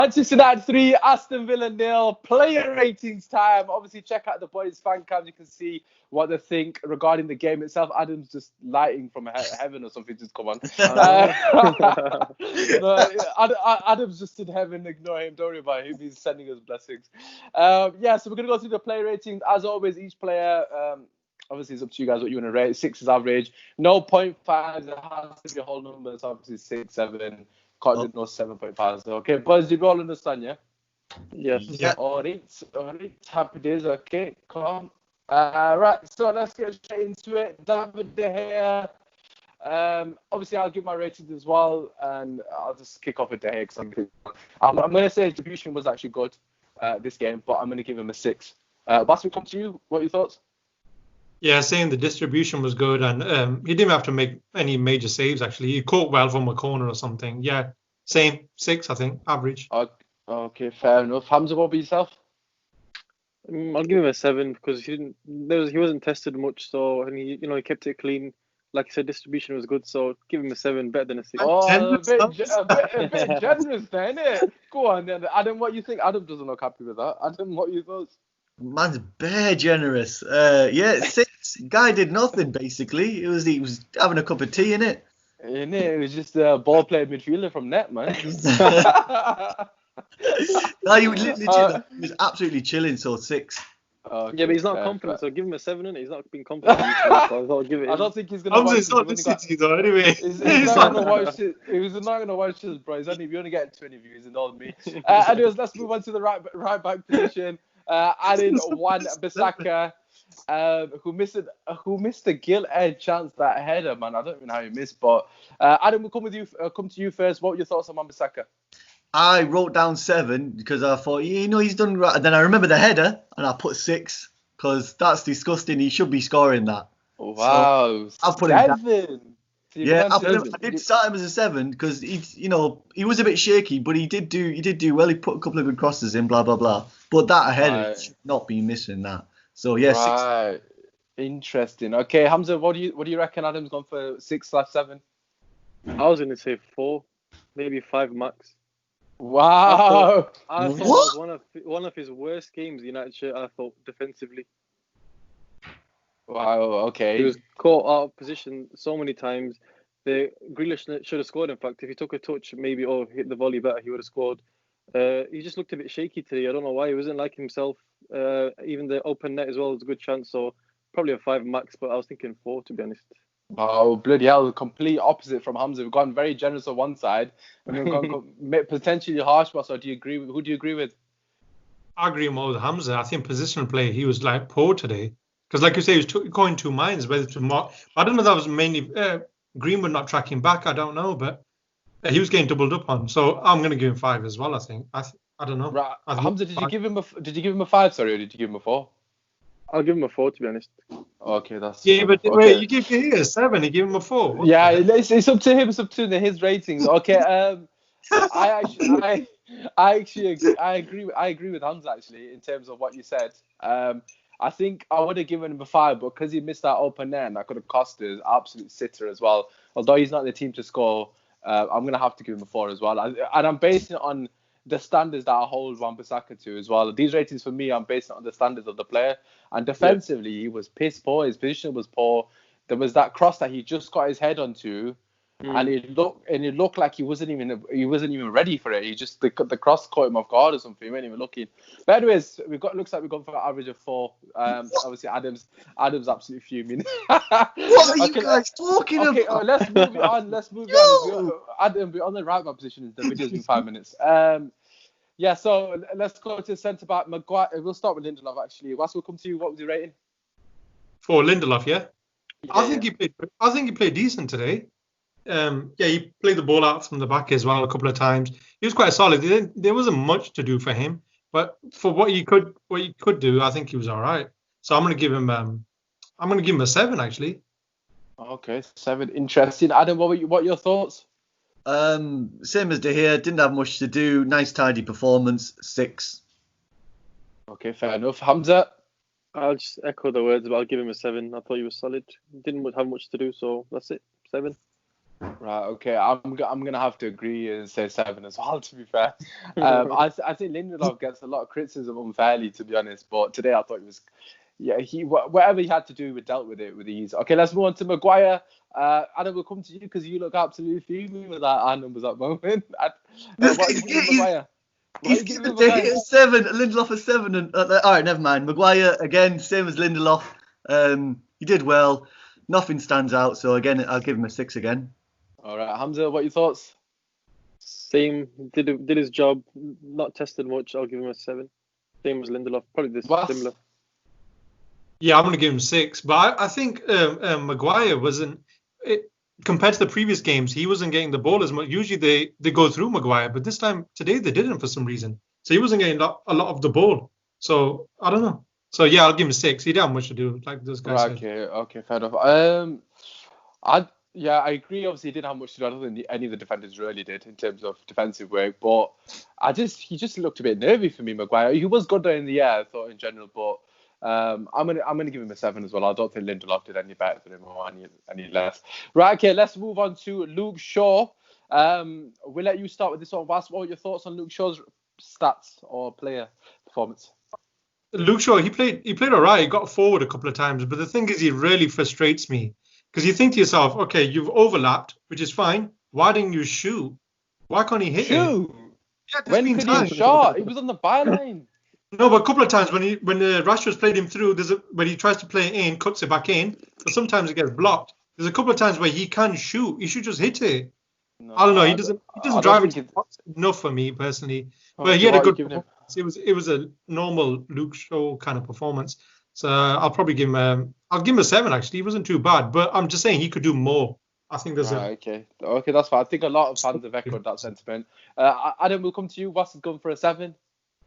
Manchester United 3, Aston Villa 0. Player ratings time. Obviously, check out the boys' fan cams. You can see what they think regarding the game itself. Adam's just lighting from heaven or something. Just come on. No, Adam's just in heaven. Ignore him. Don't worry about him. He's sending us blessings. So we're going to go through the player ratings. As always, each player... obviously, it's up to you guys what you want to rate. 6 is average. No 0.5. It has to be a whole number. It's obviously 6, 7. Can't do no 7.5. So, okay, boys, did we all understand, yeah? Yes. Yeah. All right. Happy days. Okay, calm. Right, so let's get straight into it. David De Gea. Obviously, I'll give my ratings as well, and I'll just kick off with De Gea because I'm going to say distribution was actually good this game, but I'm going to give him a 6. Bas, we come to you. What are your thoughts? Yeah, saying the distribution was good, and he didn't have to make any major saves, actually. He caught well from a corner or something. Yeah, same. 6, I think, average. Okay, fair enough. Hamza, what about yourself? I'll give him a 7 because he wasn't tested much, so and he kept it clean. Like I said, distribution was good, so give him a 7, better than a 6. Oh, a bit generous then, innit? Go on then. Adam, what you think? Adam doesn't look happy with that. Adam, what are your thoughts? Man's bare generous. 6. Guy did nothing basically. He was having a cup of tea in it. It was just a ball player midfielder from net, man. No, he was absolutely chilling. So 6. Okay, yeah, but he's not confident, so give him a 7, innit? He's not being confident. So I'll give it. I don't think he's gonna. Hamza's not the City though, anyway. He's not gonna watch it. He's not gonna watch this, bro. We only get 20 views and all me. Anyways, let's move on to the right back position. Adding Wan Bissaka, who missed a gilt-edged chance, that header, man. I don't even know how he missed, but Adam, we'll come to you first. What were your thoughts on Wan Bissaka? I wrote down 7 because I thought, he's done right. And then I remember the header and I put 6 because that's disgusting. He should be scoring that. Wow, so I'll put him down. 7. Yeah, I did start him as a 7 because he was a bit shaky, but he did do well. He put a couple of good crosses in, blah blah blah. But that header should not be missing that. So yeah, right. 6. Interesting. Okay, Hamza, what do you reckon? Adam's gone for 6/7. I was gonna say 4, maybe 5 max. Wow. I thought it was one of his worst games, United shirt, I thought, defensively. Wow, okay. He was caught out of position so many times. Grealish should have scored, in fact. If he took a touch, maybe, or hit the volley better, he would have scored. He just looked a bit shaky today. I don't know why. He wasn't like himself. Even the open net as well was a good chance. So probably a 5 max, but I was thinking 4, to be honest. Oh, bloody hell. The complete opposite from Hamza. We've gone very generous on one side and we've gone potentially harsh. So do you agree with? Who do you agree with? I agree more with Hamza. I think positional play, he was like poor today. Because like you say, he was going 2 minds whether to mark. I don't know if that was mainly Greenwood not tracking back. I don't know, but he was getting doubled up on. So I'm going to give him 5 as well, I think. I don't know. Right. Hamza, did you give him a 5, sorry, or did you give him a 4? I'll give him a 4, to be honest. Okay, that's... Yeah, but okay. Wait, you give me a 7, you give him a 4. What yeah, it's up to him. It's up to his ratings. Okay, I agree with Hamza, actually, in terms of what you said. I think I would have given him a 5, but because he missed that open net, that could have cost us absolute sitter as well. Although he's not in the team to score, I'm going to have to give him a 4 as well. And I'm basing it on the standards that I hold Wan Bissaka to as well. These ratings for me, I'm basing it on the standards of the player. And defensively, he was piss poor. His position was poor. There was that cross that he just got his head onto, and it looked like he wasn't even ready for it. He just the cross caught him off guard or something. He wasn't even looking. But anyways, looks like we've gone for an average of 4. Obviously, Adam's absolutely fuming. What are you guys talking about? Okay, let's move on. On. Adam, we're on the right back position. The video's in 5 minutes. Yeah, so let's go to centre back. Maguire. We'll start with Lindelof, actually. Wes, we'll come to you. What was your rating? For Lindelof, yeah? I think he played decent today. He played the ball out from the back as well a couple of times. He was quite solid. There wasn't much to do for him, but for what he could do, I think he was all right. So I'm going to give him a 7 actually. Okay, 7. Interesting. Adam, what are your thoughts? Same as De Gea, didn't have much to do. Nice tidy performance, 6. Okay, fair enough. Hamza? I'll just echo the words, but I'll give him a 7. I thought he was solid. Didn't have much to do, so that's it. 7. Right, okay. I'm gonna have to agree and say 7 as well. To be fair, I think Lindelof gets a lot of criticism unfairly, to be honest. But today I thought he was, yeah, whatever he had to do, we dealt with it with ease. Okay, let's move on to Maguire. Adam, we'll come to you because you look absolutely fuming with our numbers at the moment. What are you giving Maguire? He's given a 7, Lindelof a 7, and all right, never mind. Maguire again, same as Lindelof. He did well. Nothing stands out, so again, I'll give him a 6 again. All right, Hamza, what are your thoughts? Same. Did his job. Not tested much. I'll give him a 7. Same as Lindelof. Probably this similar. Yeah, I'm going to give him 6. But I think Maguire wasn't, compared to the previous games, he wasn't getting the ball as much. Usually they go through Maguire, but today they didn't for some reason. So he wasn't getting a lot of the ball. So I don't know. So yeah, I'll give him 6. He didn't have much to do, like those guys said. Okay, fair enough. I agree. Obviously, he didn't have much to do. I don't think any of the defenders really did in terms of defensive work. But he just looked a bit nervy for me, Maguire. He was good in the air, I thought, in general. But I'm gonna give him a 7 as well. I don't think Lindelof did any better than him or any less. Right. Okay. Let's move on to Luke Shaw. We'll let you start with this one. What are your thoughts on Luke Shaw's stats or player performance? Luke Shaw, he played all right. He got forward a couple of times, but the thing is, he really frustrates me. Because you think to yourself, okay, you've overlapped, which is fine. Why didn't you shoot? Why can't he hit it? Yeah, when could he have shot? He was on the byline. No, but a couple of times when Rashford's played him through, when he tries to play it in, cuts it back in, but sometimes it gets blocked. There's a couple of times where he can shoot. He should just hit it. No, I don't know. He doesn't drive it enough for me personally. But he had a good performance. It was a normal Luke Shaw kind of performance. So I'll probably give him a 7 actually. He wasn't too bad, but I'm just saying he could do more. I think there's okay, that's fine. I think a lot of fans have echoed that sentiment. Adam, we'll come to you. What's going for a 7?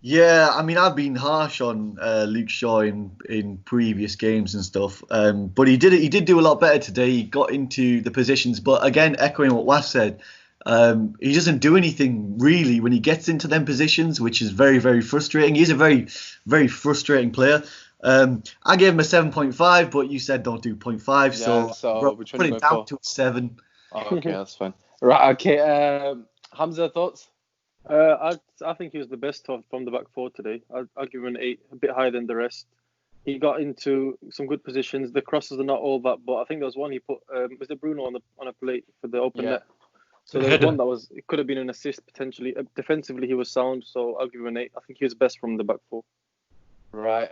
Yeah, I mean, I've been harsh on Luke Shaw in previous games and stuff, but he did do a lot better today. He got into the positions, but again, echoing what Was said, he doesn't do anything really when he gets into them positions, which is very, very frustrating. He's a very, very frustrating player. I gave him a 7.5, but you said don't do 0.5, so put it down to a 7. Oh, okay, that's fine. Right, okay. Hamza, thoughts? I think he was the best from the back four today. I'll give him an 8, a bit higher than the rest. He got into some good positions. The crosses are not all that, but I think there was one he put. Was it Bruno on a plate for the open net? So there was one it could have been an assist potentially. Defensively, he was sound, so I'll give him an 8. I think he was best from the back four. Right.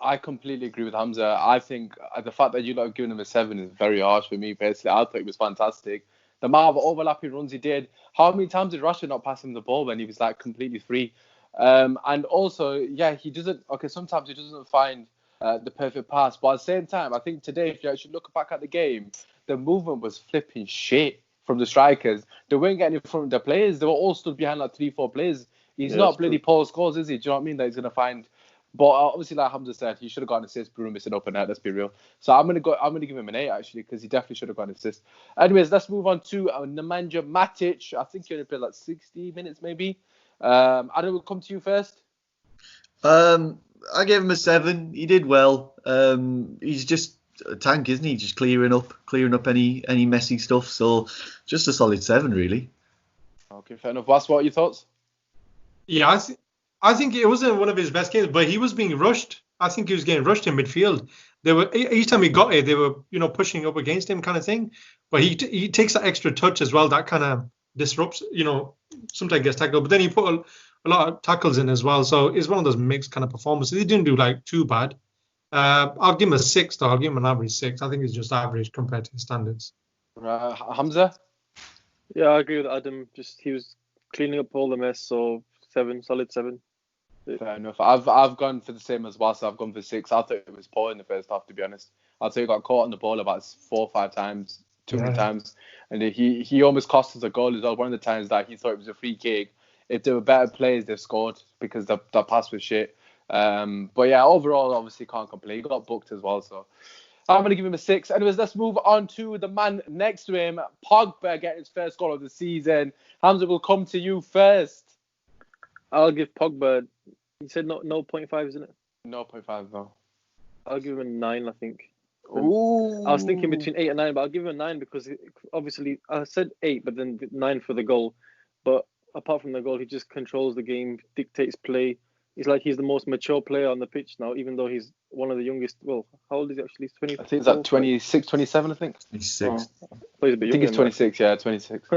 I completely agree with Hamza. I think the fact that you lot have given him a 7 is very harsh for me personally. I thought it was fantastic. The amount of overlapping runs he did. How many times did Rashford not pass him the ball when he was like completely free? And also, yeah, he doesn't. Okay, sometimes he doesn't find the perfect pass, but at the same time, I think today, if you actually look back at the game, the movement was flipping shit from the strikers. They weren't getting in front of the players. They were all stood behind like 3-4 players. He's not bloody Paul Scholes, is he? Do you know what I mean? That he's gonna find. But obviously, like Hamza said, he should have got an assist. Bruno missing open net. Let's be real. So I'm gonna give him an 8 actually, because he definitely should have got an assist. Anyways, let's move on to Nemanja Matic. I think he only played like 60 minutes maybe. Adam, will come to you first. I gave him a 7. He did well. He's just a tank, isn't he? Just clearing up any messy stuff. So just a solid 7, really. Okay, fair enough. What are your thoughts? Yeah, I think it wasn't one of his best games, but he was being rushed. I think he was getting rushed in midfield. They were each time he got it, they were pushing up against him, kind of thing. But he takes that extra touch as well. That kind of disrupts. Sometimes gets tackled, but then he put a lot of tackles in as well. So it's one of those mixed kind of performances. He didn't do like too bad. I'll give him a 6 though. I'll give him an average 6. I think it's just average compared to his standards. Hamza? Yeah, I agree with Adam. Just he was cleaning up all the mess. So 7, solid 7. Fair enough. I've gone for the same as well, so I've gone for 6. I thought it was poor in the first half, to be honest. I'd say he got caught on the ball about 4 or 5 times, too many times, and he almost cost us a goal as well. One of the times that he thought it was a free kick. If there were better players, they've scored because the pass was shit. But yeah, overall, obviously can't complain. He got booked as well, so I'm going to give him a 6. Anyways, let's move on to the man next to him, Pogba, getting his first goal of the season. Hamza, will come to you first. I'll give Pogba. You said no 0.5, isn't it? No 0.5, no. I'll give him a 9, I think. Ooh. I was thinking between 8 and 9, but I'll give him a 9 because obviously I said 8, but then 9 for the goal. But apart from the goal, he just controls the game, dictates play. He's like he's the most mature player on the pitch now, even though he's one of the youngest. Well, how old is he actually? He's 20. I think it's like 26, 27, I think. 26. Oh, he's a bit I think younger he's than 26, yeah, 26.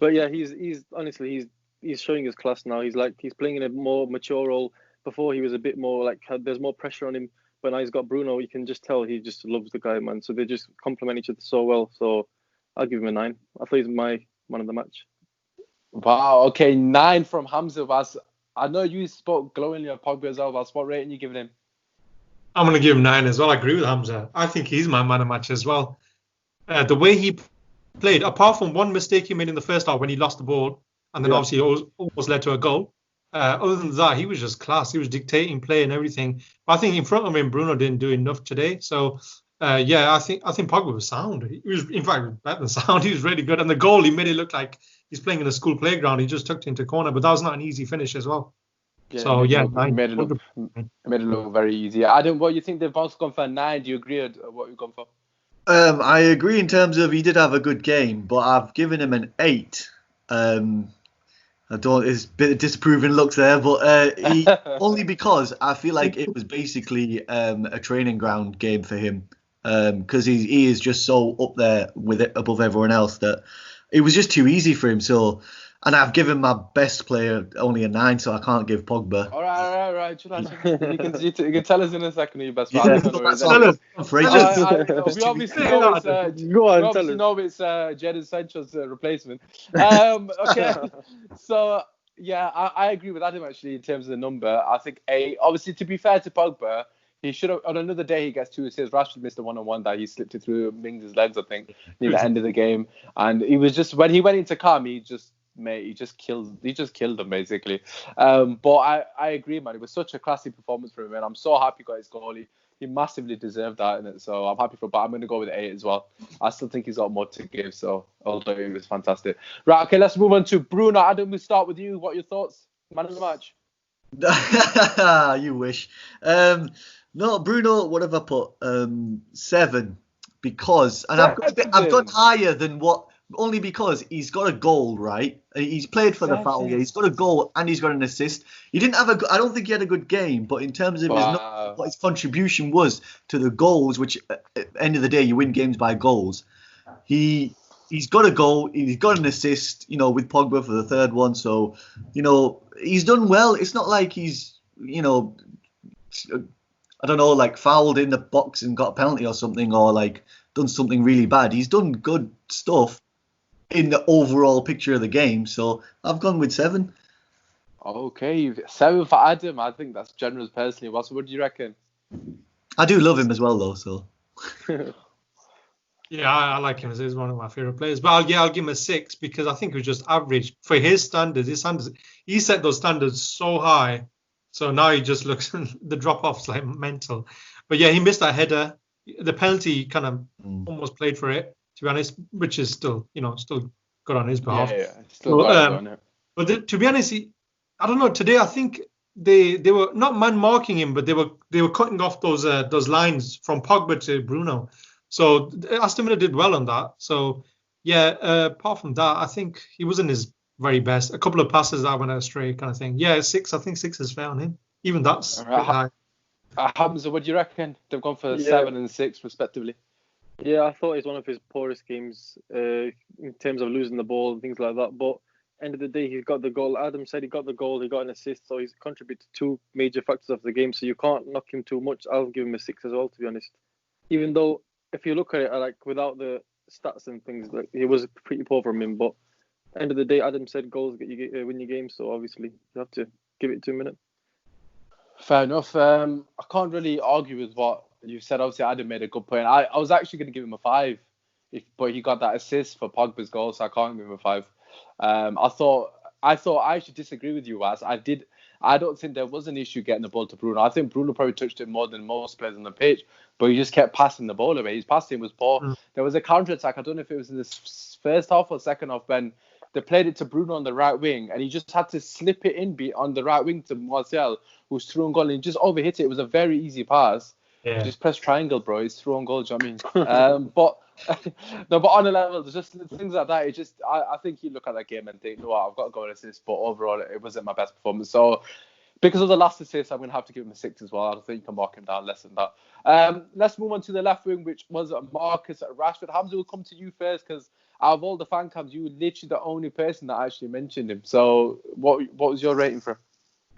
But yeah, he's honestly he's showing his class now. He's playing in a more mature role. Before he was a bit more like there's more pressure on him. But now he's got Bruno. You can just tell he just loves the guy, man. So they just complement each other so well. So I'll give him a 9. I thought he's my man of the match. Wow, okay, 9 from Hamza. I know you spoke glowingly of Pogba as well. What rating you giving him? I'm going to give him 9 as well. I agree with Hamza. I think he's my man of match as well. The way he played, apart from one mistake he made in the first half when he lost the ball, and then obviously it almost led to a goal. Other than that, he was just class. He was dictating play and everything. But I think in front of him, Bruno didn't do enough today. So, I think Pogba was sound. He was, in fact, better than sound. He was really good. And the goal, he made it look like he's playing in a school playground. He just tucked it into corner. But that was not an easy finish as well. Yeah, so, it made it look very easy. Adam, what do you think they've both gone for a 9? Do you agree with what you've gone for? I agree in terms of he did have a good game, but I've given him an 8. It's a bit of disapproving looks there, but only because I feel like it was basically a training ground game for him, because he is just so up there with it above everyone else that it was just too easy for him. So, and I've given my best player only a 9, so I can't give Pogba. All right. You can tell us in a second who your best Yeah, player. We obviously know it's Jadon Sancho's replacement. Okay, so yeah, I agree with Adam actually in terms of the number. I think 8. Obviously, to be fair to Pogba, he should have on another day he gets 2 assists. Rashford missed a 1-on-1 that he slipped it through Mings' legs, I think, near the end of the game. And he was just when he went into calm, he just killed them basically. But I agree, man. It was such a classy performance from him, and I'm so happy he got his goal. He massively deserved that in it, so I'm happy for it. But I'm going to go with 8 as well. I still think he's got more to give, so although it was fantastic. Right, okay, let's move on to Bruno. Adam, we'll start with you. What are your thoughts? Man of the match. You wish. No, Bruno, what have I put? 7, because, and I've gone higher than what. Only because he's got a goal, right? He's played for the foul. He's got a goal and he's got an assist. He didn't have I don't think he had a good game, but in terms of what his contribution was to the goals, which at the end of the day you win games by goals. He's got a goal. He's got an assist. With Pogba for the third one. So he's done well. It's not like he's I don't know, like fouled in the box and got a penalty or something, or like done something really bad. He's done good stuff in the overall picture of the game, so I've gone with 7. Okay, 7 for Adam. I think that's generous personally. What do you reckon? I do love him as well, though. So. Yeah, I like him. He's one of my favorite players. But I'll give him a 6 because I think it was just average for his standards. He set those standards so high, so now he just looks the drop off's like mental. But yeah, he missed that header. The penalty kind of almost played for it, to be honest, which is still good on his behalf. Yeah, still got it on it. But to be honest, I don't know. Today, I think they were not man marking him, but they were cutting off those lines from Pogba to Bruno. So Aston Villa did well on that. So yeah, apart from that, I think he wasn't his very best. A couple of passes that went astray, kind of thing. Yeah, 6. I think 6 is fair on him. Even that's pretty high. Hamza, what do you reckon? They've gone for 7 and 6 respectively. Yeah, I thought it's one of his poorest games in terms of losing the ball and things like that. But end of the day, he got the goal. Adam said he got the goal, he got an assist, so he's contributed to 2 major factors of the game. So you can't knock him too much. I'll give him a 6 as well, to be honest. Even though if you look at it like without the stats and things, like it was pretty poor from him. But end of the day, Adam said goals win your game. So obviously you have to give it 2 minutes. Fair enough. I can't really argue with what you said. Obviously, Adam made a good point. I was actually going to give him a 5, but he got that assist for Pogba's goal, so I can't give him a 5. I thought I actually disagree with you, Waz. I don't think there was an issue getting the ball to Bruno. I think Bruno probably touched it more than most players on the pitch, but he just kept passing the ball away. His passing was poor. There was a counter attack. I don't know if it was in the first half or second half when they played it to Bruno on the right wing, and he just had to slip it in on the right wing to Martial, who's through and goal, and he just overhit it. It was a very easy pass. Yeah. Just press triangle, bro. It's through on goal. Do you know what I mean? But no, but on a level, there's just things like that. It just, I think you look at that game and think, no, I've got to go and assist. But overall, it wasn't my best performance. So because of the last assist, I'm going to have to give him a 6 as well. I don't think you can mark him down less than that. Let's move on to the left wing, which was Marcus Rashford. Hamza, will come to you first because out of all the fan cams, you were literally the only person that actually mentioned him. So what was your rating for him?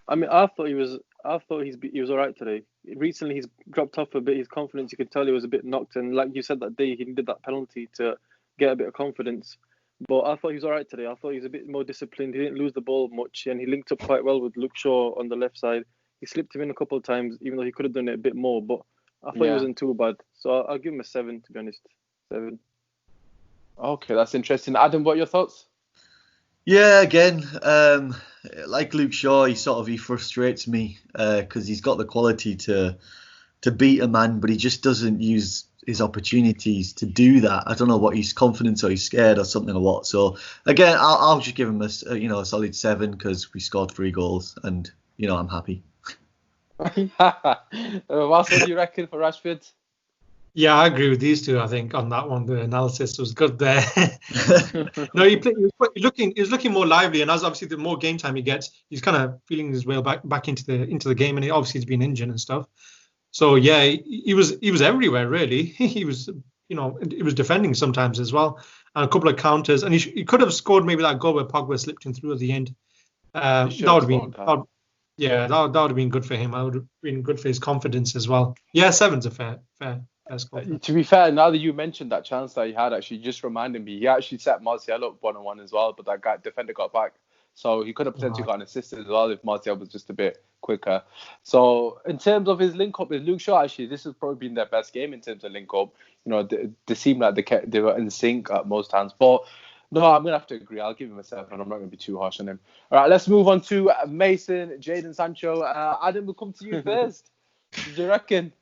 I mean, I thought he was all right today. Recently, he's dropped off a bit. His confidence, you could tell he was a bit knocked. And like you said that day, he did that penalty to get a bit of confidence. But I thought he was all right today. I thought he was a bit more disciplined. He didn't lose the ball much, and he linked up quite well with Luke Shaw on the left side. He slipped him in a couple of times, even though he could have done it a bit more. But I thought he wasn't too bad. So I'll give him a 7, to be honest. 7. Okay, that's interesting. Adam, what are your thoughts? Yeah, again, like Luke Shaw, he frustrates me because he's got the quality to beat a man, but he just doesn't use his opportunities to do that. I don't know what he's confident or he's scared or something or what. So again, I'll just give him a solid 7 because we scored 3 goals and I'm happy. What do you reckon for Rashford? Yeah, I agree with these two. I think on that one, the analysis was good there. No, he was looking more lively, and as obviously the more game time he gets, he's kind of feeling his way back into the game, and he's been injured and stuff. So yeah, he was everywhere really. He was he was defending sometimes as well, and a couple of counters, and he could have scored maybe that goal where Pogba slipped him through at the end. That would have been that would have been good for him. That would have been good for his confidence as well. Yeah, 7's a fair. To be fair, now that you mentioned that chance that he had, actually just reminded me, he actually set Martial up 1-on-1 as well, but that defender got back. So he could have potentially got an assist as well if Martial was just a bit quicker. So in terms of his link up with Luke Shaw, actually, this has probably been their best game in terms of link up. They seem like they were in sync at most times. But no, I'm going to have to agree. I'll give him a 7, and I'm not going to be too harsh on him. All right, let's move on to Mason, Jadon Sancho. Adam, we'll come to you first. What do you reckon?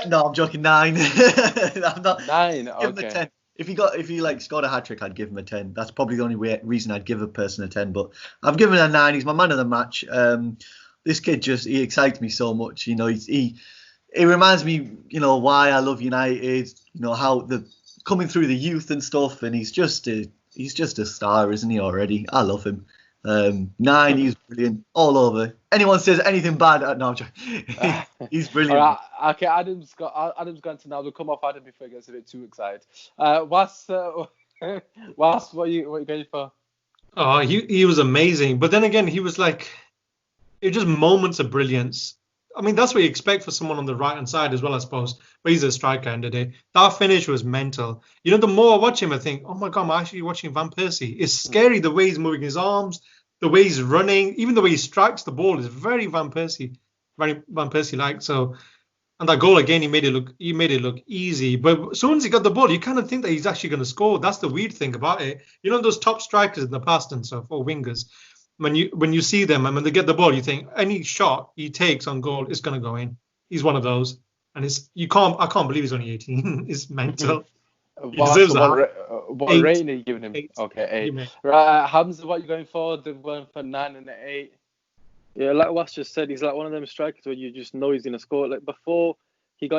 No, I'm joking. 9. I'm not. 9. Give him a 10. If he scored a hat trick, I'd give him a 10. That's probably the only reason I'd give a person a 10. But I've given him a 9. He's my man of the match. This kid he excites me so much. He reminds me, why I love United. How the coming through the youth and stuff, and he's just a star, isn't he already? I love him. 9, he's brilliant all over. Anyone says anything bad, no, I'm joking. He's brilliant. All right, okay, Adam's gone to now. We'll come off Adam before he gets a bit too excited. What are you going for? Oh, he was amazing. But then again, he was it was just moments of brilliance. I mean, that's what you expect for someone on the right hand side as well, I suppose. But he's a striker end of the day. That finish was mental. The more I watch him, I think, oh my God, I'm actually watching Van Persie. It's scary the way he's moving his arms, the way he's running, even the way he strikes the ball is very Van Persie-like. So, and that goal again, he made it look easy. But as soon as he got the ball, you kind of think that he's actually going to score. That's the weird thing about it. Those top strikers in the past and stuff, or wingers. When you see them and when they get the ball, you think any shot he takes on goal is going to go in. He's one of those, and I can't believe he's only 18. It's mental. What rating are you giving him? 8. Okay, 8. Right, Hamza, what are you going for? They're going for 9 and 8. Yeah, like Was just said, he's like one of them strikers where you just know he's going to score. Like before he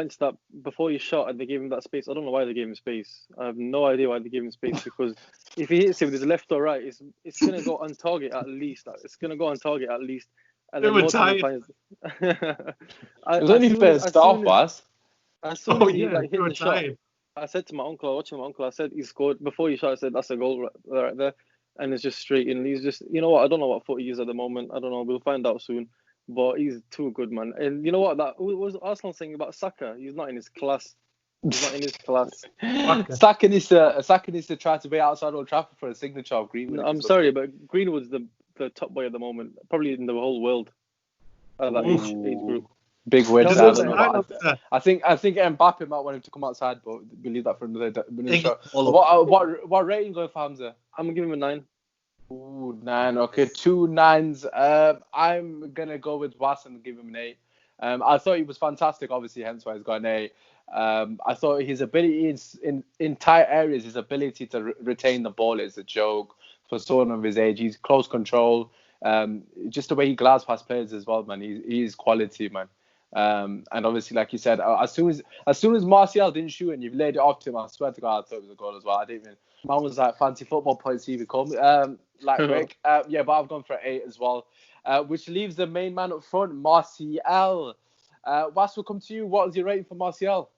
shot and they gave him that space. I don't know why they gave him space. I have no idea why they gave him space because if he hits it with his left or right, it's going to go on target at least. It's going to go on target at least. And they were tired. It was only first half, Was. As soon as he hit the shot, tired. I said to my uncle, watching my uncle, I said he scored before he shot. I said that's a goal right there, and it's just straight in. He's just, I don't know what foot he is at the moment. I don't know. We'll find out soon. But he's too good, man. And you know what? What was Arsenal saying about Saka? He's not in his class. Saka needs to try to be outside Old Trafford for a signature of Greenwood. No, I'm sorry, but Greenwood's the top boy at the moment, probably in the whole world. At that age group. Big word. I think Mbappe might want him to come outside, but we'll leave that for another show. What rating going for Hamza? I'm gonna give him a 9. Ooh, 9. Okay, 2 9s. I'm gonna go with Was and give him an 8. I thought he was fantastic, obviously, hence why he's got an 8. I thought his ability in tight areas, his ability to retain the ball is a joke for someone of his age. He's close control. Just the way he glides past players as well, man. He is quality, man. And obviously, like you said, as soon as Martial didn't shoot and you've laid it off to him, I swear to God, I thought it was a goal as well. I didn't even. Mine was like fancy football points he even called me. Like Rick. Yeah, but I've gone for 8 as well. Which leaves the main man up front, Martial. Was, will come to you. What was your rating for Martial?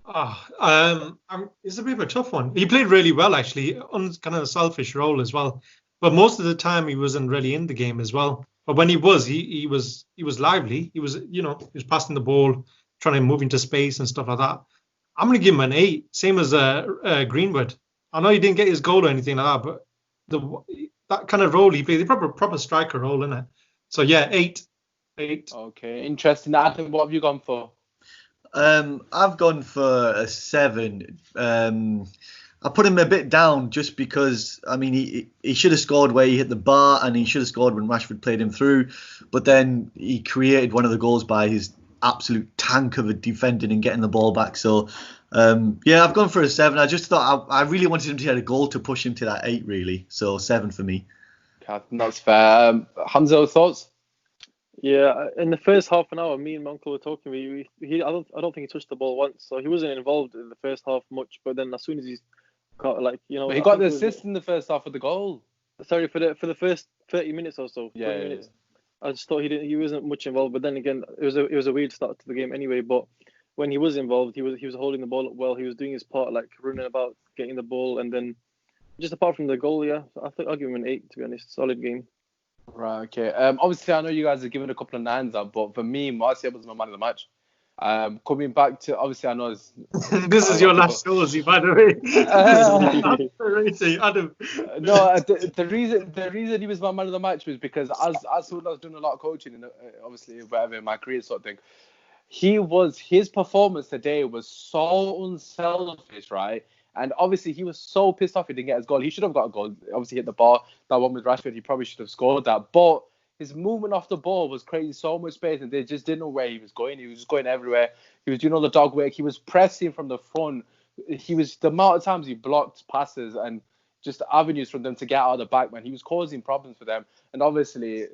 It's a bit of a tough one. He played really well, actually, on kind of a selfish role as well. But most of the time, he wasn't really in the game as well. But when he was, he was lively. He was, he was passing the ball, trying to move into space and stuff like that. I'm going to give him an 8, same as Greenwood. I know he didn't get his goal or anything like that, but that kind of role he played, the proper striker role, isn't it? So yeah, 8. Okay, interesting. Adam, what have you gone for? I've gone for a 7. I put him a bit down just because, I mean, he should have scored where he hit the bar, and he should have scored when Rashford played him through. But then he created one of the goals by his absolute tank of a defending and getting the ball back. So, yeah, I've gone for a 7. I just thought I really wanted him to get a goal to push him to that 8, really. So 7 for me. That's fair. Hamza, thoughts? Yeah, in the first half an hour, me and my uncle were talking. I don't think he touched the ball once, so he wasn't involved in the first half much. But then as soon as he's got But he got the assist in the first half of the goal. Sorry, for the first 30 minutes or so. Yeah. Minutes. I just thought he wasn't much involved. But then again, it was a weird start to the game anyway. But when he was involved, he was holding the ball up well. He was doing his part, like running about, getting the ball, and then just apart from the goal, yeah, I think I'll give him an 8, to be honest. Solid game. Right, okay. Obviously, I know you guys are giving a couple of 9s out, but for me, Martial was my man of the match. Coming back to, obviously, I know it's... This is your last Aussie, by the way. Adam. No, the reason he was my man of the match was because as someone that's doing a lot of coaching, and obviously, whatever, in my career sort of thing, his performance today was so unselfish, right? And obviously, he was so pissed off he didn't get his goal. He should have got a goal. Obviously, hit the bar. That one with Rashford, he probably should have scored that. But his movement off the ball was creating so much space, and they just didn't know where he was going. He was just going everywhere. He was doing all the dog work. He was pressing from the front. The amount of times he blocked passes and just avenues for them to get out of the back, man. He was causing problems for them. And obviously,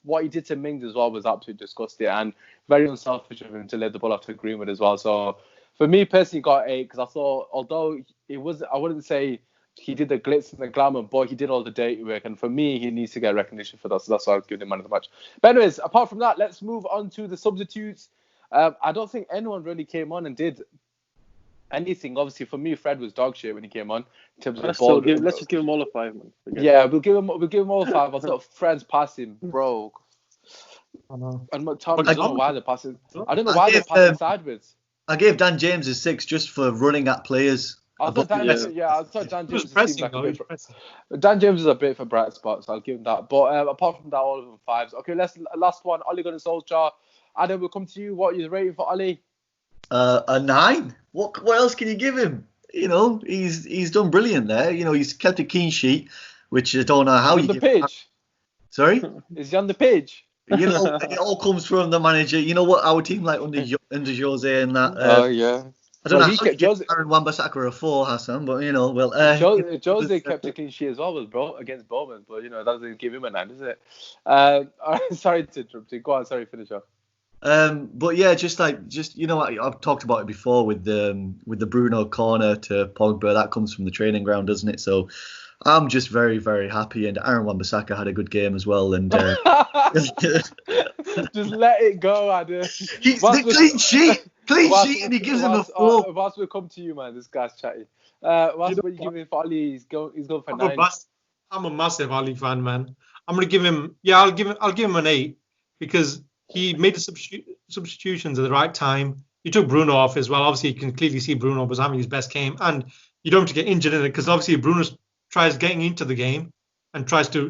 what he did to Mings as well was absolutely disgusting and very unselfish of him to let the ball off to Greenwood as well. So, for me personally, got 8 because I thought, although it was, I wouldn't say he did the glitz and the glamour, but he did all the dirty work. And for me, he needs to get recognition for that. So that's why I'll give him man of the match. But anyways, apart from that, let's move on to the substitutes. I don't think anyone really came on and did anything. Obviously, for me, Fred was dog shit when he came on. In terms of the ball. Let's just give him all a 5, man. Yeah, we'll give him all a 5. I thought Fred's passing, bro. I know. And Tom, I don't know why they're passing. I don't know why they're passing sideways. I gave Dan James a 6 just for running at players. I thought Dan James pressing, seemed like Dan James is a bit of a bright spot, so I'll give him that. But apart from that, all of them 5s. Okay, last one. Ole Gunnar Solskjaer. Adam, we'll come to you. What are you rating for Ole? A 9. What else can you give him? He's done brilliant there. He's kept a clean sheet, which I don't know how you. On the pitch. Sorry. Is he on the pitch? It all comes from the manager. You know what our team like under Jose and that. Yeah. I don't know how you give Aaron Wan-Bissaka a 4, Hassan, but Jose kept a clean sheet as well against Bowman, but that doesn't give him a 9, does it? Sorry to interrupt you. Go on, sorry, finish off. But yeah, just I've talked about it before with the Bruno corner to Pogba. That comes from the training ground, doesn't it? So I'm just very, very happy. And Aaron Wan-Bissaka had a good game as well. And just let it go, Adam. Clean sheet, and he gives him a 4. Whilst we'll come to you, man. This guy's chatting. What you giving for Ali? He's going for 9. I'm a massive Ali fan, man. I'm gonna give him. Yeah, I'll give him an 8 because he made the substitutions at the right time. He took Bruno off as well. Obviously, you can clearly see Bruno was having his best game, and you don't have to get injured in it because obviously Bruno tries getting into the game and tries to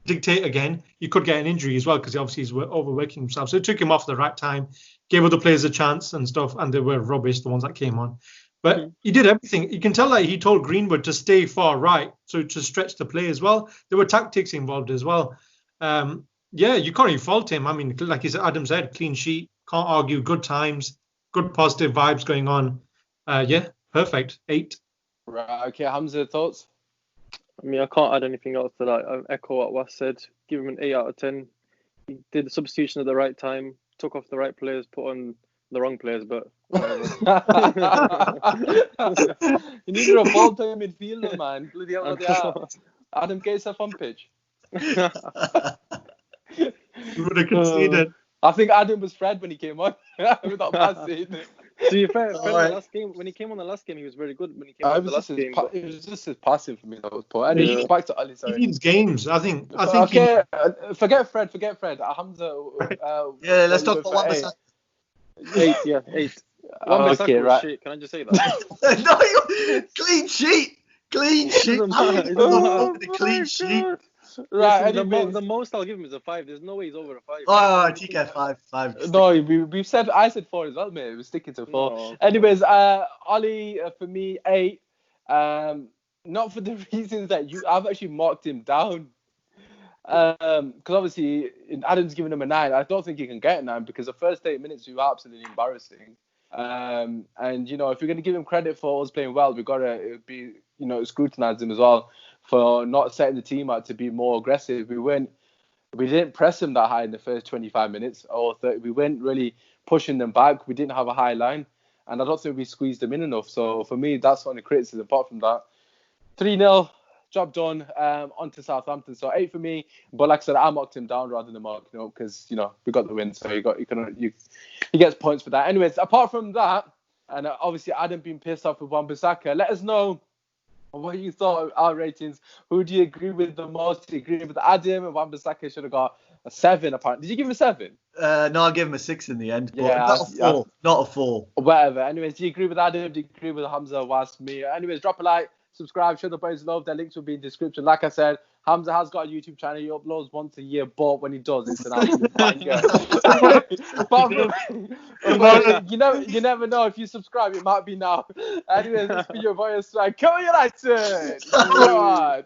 dictate again. You could get an injury as well because obviously he's overworking himself. So it took him off at the right time, gave other players a chance and stuff, and they were rubbish, the ones that came on. But he did everything. You can tell that he told Greenwood to stay far right, so to stretch the play as well. There were tactics involved as well. Yeah, you can't even fault him. I mean, like Adam said, clean sheet, can't argue, good times, good positive vibes going on. Yeah, perfect. 8. Right, okay, Hamza, thoughts? I mean, I can't add anything else to that. I echo what Was said. Give him an 8 out of 10. did the substitution at the right time, took off the right players, put on the wrong players, but whatever. You needed a ball-playing midfielder, man. Bloody hell, they are. Adam Gates up on pitch. You would have conceded. I think Adam was Fred when he came on without passing. To be fair, Fred, the last game, when he came on the last game, he was very good. When he came on the last game, it was just his passing for me that was poor. Anyway, back to Ali. Sorry. He needs games. I think. Okay, forget Fred. Hamza. Yeah, let's talk about Wan-Bissaka. 8, yeah, 8. Wan-Bissaka Okay, was right. shit. Can I just say that? No, clean sheet. Clean sheet. The clean sheet. Right, Listen, the most I'll give him is a 5. There's no way he's over a 5. Oh, TK 5. No, I said 4 as well, mate. We're sticking to 4. No. Anyways, Ollie for me 8. Not for the reasons that I've actually marked him down. Because obviously Adam's given him a 9. I don't think he can get a 9 because the first 8 minutes were absolutely embarrassing. And if you're going to give him credit for us playing well, we've got to scrutinize him as well for not setting the team out to be more aggressive. We didn't press him that high in the first 25 minutes or 30. We weren't really pushing them back. We didn't have a high line, and I don't think we squeezed them in enough. So for me, that's only criticism. Apart from that, 3-0, job done. On to Southampton. So 8 for me. But like I said, I marked him down rather than mark, because we got the win. So he gets points for that. Anyways, apart from that, and obviously Adam being pissed off with Wan-Bissaka, let us know what you thought of our ratings. Who do you agree with the most? Do you agree with Adam? And Wan-Bissaka should have got a 7 apparently. Did you give him a 7? No, I'll give him a 6 in the end. But Yeah, not a 4. Whatever. Anyways, do you agree with Adam? Do you agree with Hamza? Was me? Anyways, drop a like, subscribe, show the boys love. Their links will be in the description. Like I said, Hamza has got a YouTube channel. He uploads once a year, but when he does, it's an absolute banger. But you never know. If you subscribe, it might be now. Anyways, this is your boy Usmaan. Come on, United! Come on!